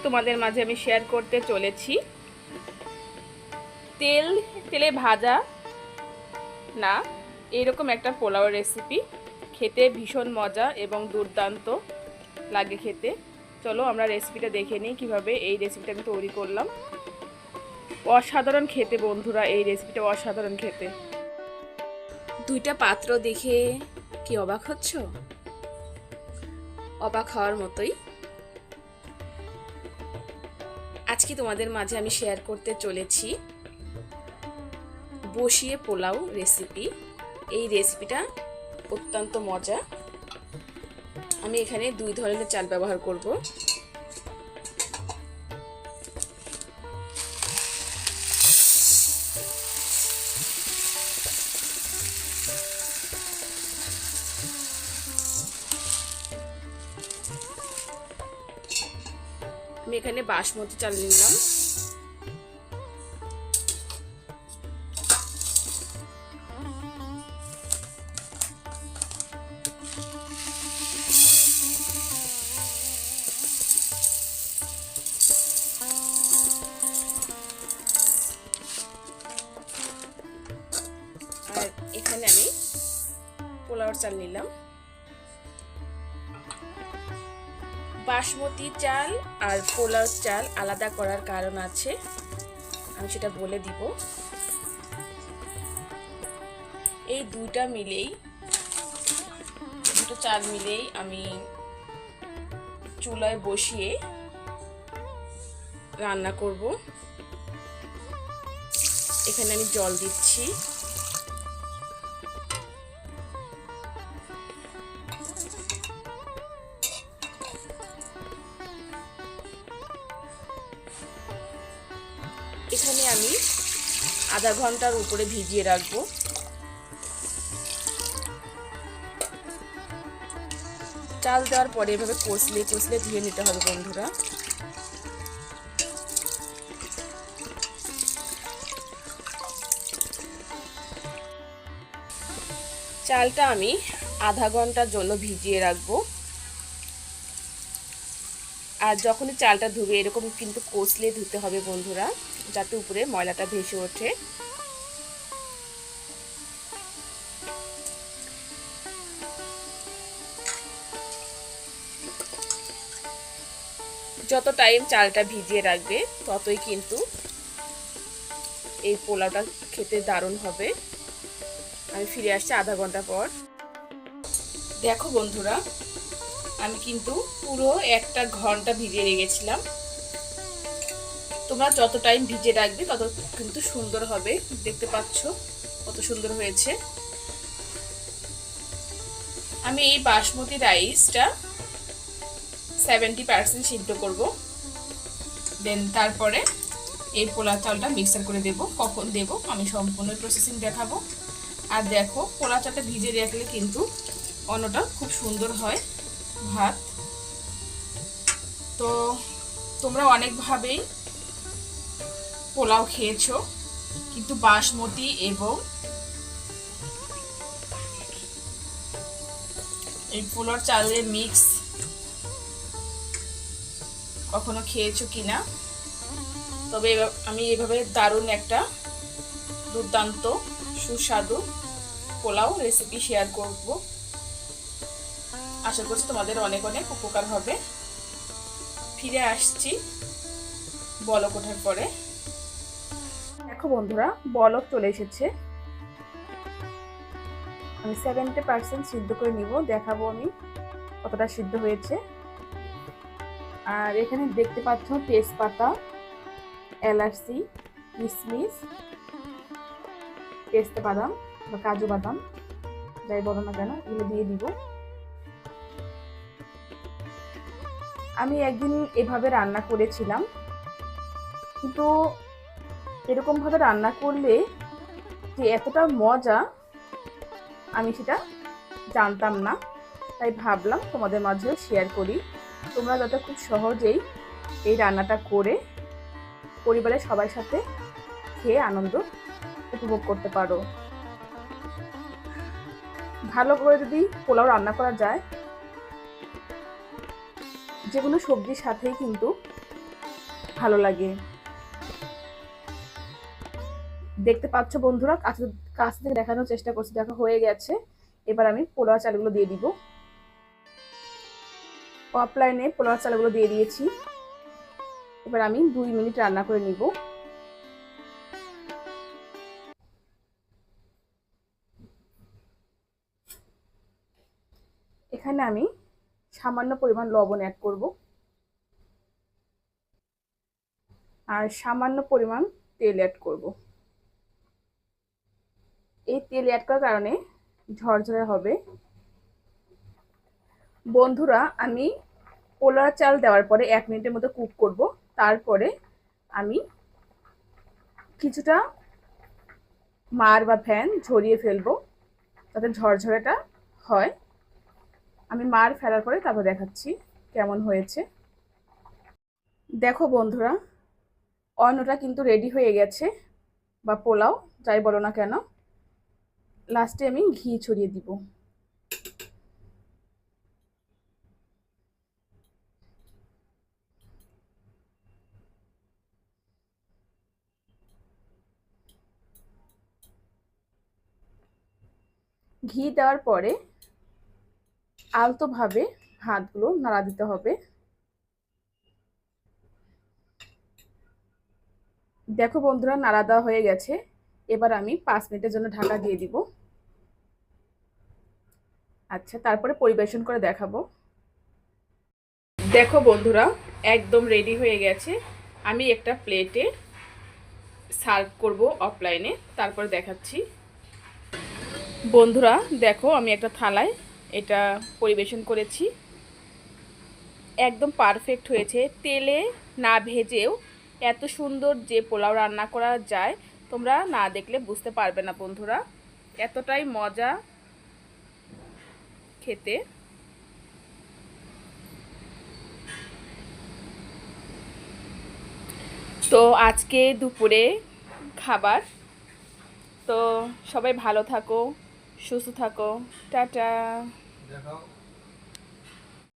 তোমাদের মাঝে আমি শেয়ার করতে চলেছি তেলে ভাজা না এরকম একটা পোলাও রেসিপি। খেতে ভীষণ মজা এবং দুর্দান্ত লাগে খেতে। চলো আমরা রেসিপিটা দেখে নিই কিভাবে এই রেসিপিটা আমি তৈরি করলাম। অসাধারণ খেতে বন্ধুরা, এই রেসিপিটা অসাধারণ খেতে। দুইটা পাত্র দেখে কি অবাক হচ্ছ? অবাক হওয়ার মতোই। আজকে তোমাদের মাঝে আমি শেয়ার করতে চলেছি বসিয়ে পোলাও রেসিপি। এই রেসিপিটা অত্যন্ত মজা। আমি এখানে 2 ধরনের চাল ব্যবহার করব। আমি এখানে বাসমতি চাল নিলাম। আর এখানে আমি পোলাওর চাল নিলাম। বাসমতি চাল আর পোলাও চাল আলাদা করার কারণ আছে, আমি সেটা বলে দিব। এই দুটো চাল মিলেই আমি চুলায় বসিয়ে রান্না করব। এখানে আমি জল দিচ্ছি। এখানে আমি আধা ঘন্টার উপরে ভিজিয়ে রাখবো। চাল দেওয়ার পরে এভাবে কষলে ধুয়ে নিতে হবে বন্ধুরা। চালটা আমি আধা ঘন্টার জন্য ভিজিয়ে রাখবো। আর যখনই চালটা ধুবে এরকম কিন্তু কষলে ধুতে হবে বন্ধুরা, যাতে উপরে ময়লাটা ভেসে ওঠে। যত টাইম চালটা ভিজিয়ে রাখবে ততই কিন্তু এই পোলাওটা খেতে দারুণ হবে। আমি ফিরে আসছি আধা ঘন্টা পর। দেখো বন্ধুরা, আমি কিন্তু পুরো 1 ঘন্টা ভিজিয়ে রেখেছিলাম। তোমরা যত টাইম ভিজিয়ে রাখবে তত কিন্তু সুন্দর হবে। দেখতে পাচ্ছ কত সুন্দর হয়েছে। আমি এই বাসমতি রাইসটা 70% সিদ্ধ করব। দেন তারপরে এই পোলাও চালটা মিক্সার করে দেব। কখন দেব আমি সম্পূর্ণ প্রসেসিং দেখাবো। আর দেখো পোলাও চালটা ভিজিয়ে রাখলে কিন্তু অন্যটা খুব সুন্দর হয় ভাত। তো তোমরা অনেকভাবেই পোলাও খেয়েছো, কিন্তু বাসমতি এবং এই পোলাও চালের মিক্স কখনো খেয়েছো কিনা? তবে আমি এভাবে দারুণ একটা দুর্দান্ত সুস্বাদু পোলাও রেসিপি শেয়ার করব। আশা করছি তোমাদের অনেক অনেক উপকার হবে। ফিরে আসছি বলক ওঠার পরে। দেখো বন্ধুরা, বলক চলে এসেছে। আমি 70% সিদ্ধ করে নিব, দেখাবো আমি কতটা সিদ্ধ হয়েছে। আর এখানে দেখতে পাচ্ছ তেজপাতা, এলাচি, কিশমিশ, পেস্তা বাদাম বা কাজু বাদাম যাই বলো না কেন, এগুলো দিয়ে দিব। আমি একদিন এভাবে রান্না করেছিলাম, কিন্তু এরকম ভাবে রান্না করলে যে এতটা মজা আমি সেটা জানতাম না। তাই ভাবলাম তোমাদের মাঝেও শেয়ার করি, তোমরা যাতে খুব সহজেই এই রান্নাটা করে পরিবারের সবার সাথে খেয়ে আনন্দ উপভোগ করতে পারো। ভালো করে যদি পোলাও রান্না করা যায়, যে কোনো সবজির সাথেই কিন্তু ভালো লাগে। দেখতে পাচ্ছ বন্ধুরা, কাছ থেকে দেখানোর চেষ্টা করছি, দেখা হয়ে গেছে। এবার আমি পোলাও চালগুলো দিয়ে দিব। অফলাইনে পোলাও চালগুলো দিয়ে দিয়েছি। এবার আমি 2 মিনিট রান্না করে নিব। এখানে আমি সামান্য পরিমাণ লবণ অ্যাড করব আর সামান্য পরিমাণ তেল অ্যাড করব। এই তেল অ্যাড করার কারণে ঝরঝরে হবে। বন্ধুরা, আমি পোলাও চাল দেওয়ার পরে 1 মিনিটের মতো কুক করব। তারপরে আমি কিছুটা মার বা ফ্যান ঝরিয়ে ফেলবো যাতে ঝরঝরেটা হয়। আমি মার ফেলার পরে তারপর দেখাচ্ছি কেমন হয়েছে। দেখো বন্ধুরা, অন্নটা কিন্তু রেডি হয়ে গেছে, বা পোলাও যাই বলো না কেন। লাস্টে আমি ঘি ছড়িয়ে দিব। ঘি দেওয়ার পরে আলতোভাবে হাতগুলো নাড়া দিতে হবে। দেখো বন্ধুরা, নাড়া দেওয়া হয়ে গেছে। এবার আমি 5 মিনিটের জন্য ঢাকা দিয়ে দিব। আচ্ছা, তারপরে পরিবেশন করে দেখাবো। দেখো বন্ধুরা, একদম রেডি হয়ে গেছে। আমি একটা প্লেটে সার্ভ করব অফলাইনে, তারপর দেখাচ্ছি। বন্ধুরা দেখো, আমি একটা থালায় এটা পরিবেশন করেছি। একদম পারফেক্ট হয়েছে। তেলে না ভেজেও এত সুন্দর যে পোলাও রান্না করা যায়, তোমরা না দেখলে বুঝতে পারবে না বন্ধুরা। এতটাই মজা খেতে। তো আজকে দুপুরে খাবার। তো সবাই ভালো থাকো, সুস্থ থাকো। টাটা।